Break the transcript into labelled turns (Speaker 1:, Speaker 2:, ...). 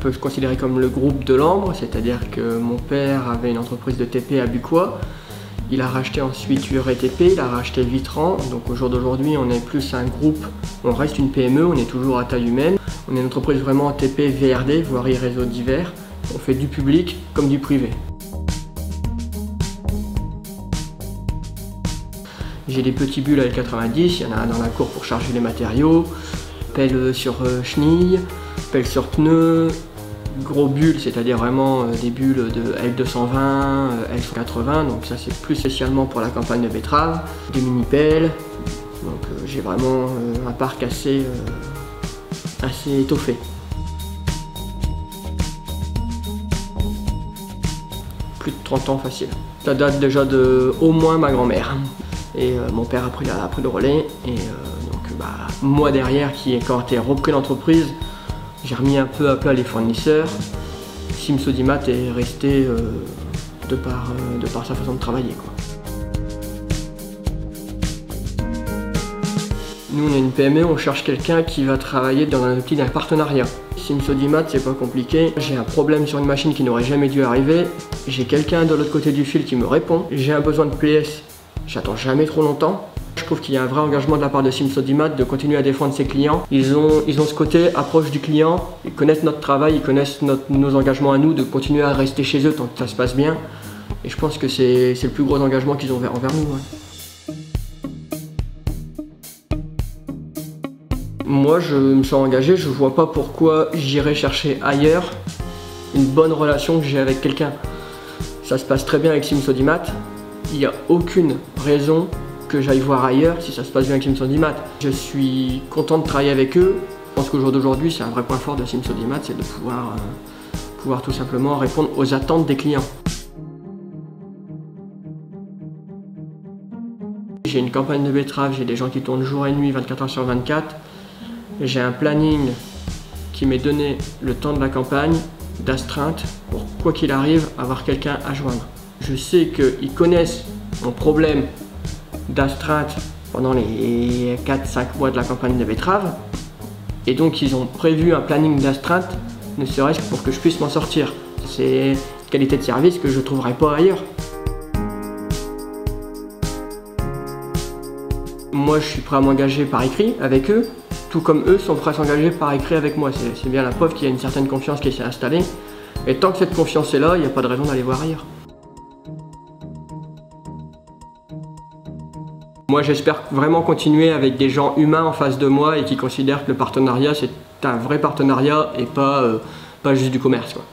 Speaker 1: peut se considérer comme le groupe de l'Ambre, c'est-à-dire que mon père avait une entreprise de TP à Bucois. Il a racheté ensuite URETP, il a racheté Vitran. Donc au jour d'aujourd'hui, on est plus un groupe, on reste une PME, on est toujours à taille humaine. On est une entreprise vraiment TP VRD, voirie réseau divers. On fait du public comme du privé. J'ai des petits bulles à L90, il y en a un dans la cour pour charger les matériaux, pelle sur chenille, pelle sur pneu, gros bulles, c'est-à-dire vraiment des bulles de L220, L180, donc ça c'est plus spécialement pour la campagne de betterave, des mini-pelles, donc j'ai vraiment un parc assez étoffé. Plus de 30 ans facile. Ça date déjà de au moins ma grand-mère. Et mon père a pris le relais. Et donc moi derrière, quand j'ai repris l'entreprise, j'ai remis un peu à plat les fournisseurs. Sims Audimat est resté de par sa façon de travailler, quoi. Nous on est une PME, on cherche quelqu'un qui va travailler dans un outil d'un partenariat. Sims Audimat, c'est pas compliqué. J'ai un problème sur une machine qui n'aurait jamais dû arriver. J'ai quelqu'un de l'autre côté du fil qui me répond. J'ai un besoin de PS, j'attends jamais trop longtemps. Je trouve qu'il y a un vrai engagement de la part de Sims Audimat de continuer à défendre ses clients. Ils ont ce côté approche du client, ils connaissent notre travail, ils connaissent nos engagements à nous, de continuer à rester chez eux tant que ça se passe bien. Et je pense que c'est le plus gros engagement qu'ils ont envers nous. Ouais. Moi, je me sens engagé, je vois pas pourquoi j'irais chercher ailleurs une bonne relation que j'ai avec quelqu'un. Ça se passe très bien avec Sims Audimat, il n'y a aucune raison que j'aille voir ailleurs si ça se passe bien avec Sims Audimat. Je suis content de travailler avec eux. Je pense qu'au jour d'aujourd'hui, c'est un vrai point fort de Sims Audimat, c'est de pouvoir tout simplement répondre aux attentes des clients. J'ai une campagne de betterave, j'ai des gens qui tournent jour et nuit, 24 h sur 24. J'ai un planning qui m'est donné le temps de la campagne, d'astreinte, pour quoi qu'il arrive, avoir quelqu'un à joindre. Je sais qu'ils connaissent mon problème d'astreinte pendant les 4-5 mois de la campagne de betterave, et donc ils ont prévu un planning d'astreinte, ne serait-ce que pour que je puisse m'en sortir. C'est une qualité de service que je ne trouverai pas ailleurs. Moi je suis prêt à m'engager par écrit avec eux, tout comme eux sont prêts à s'engager par écrit avec moi. C'est bien la preuve qu'il y a une certaine confiance qui s'est installée. Et tant que cette confiance est là, il n'y a pas de raison d'aller voir ailleurs. Moi j'espère vraiment continuer avec des gens humains en face de moi et qui considèrent que le partenariat c'est un vrai partenariat et pas juste du commerce, quoi.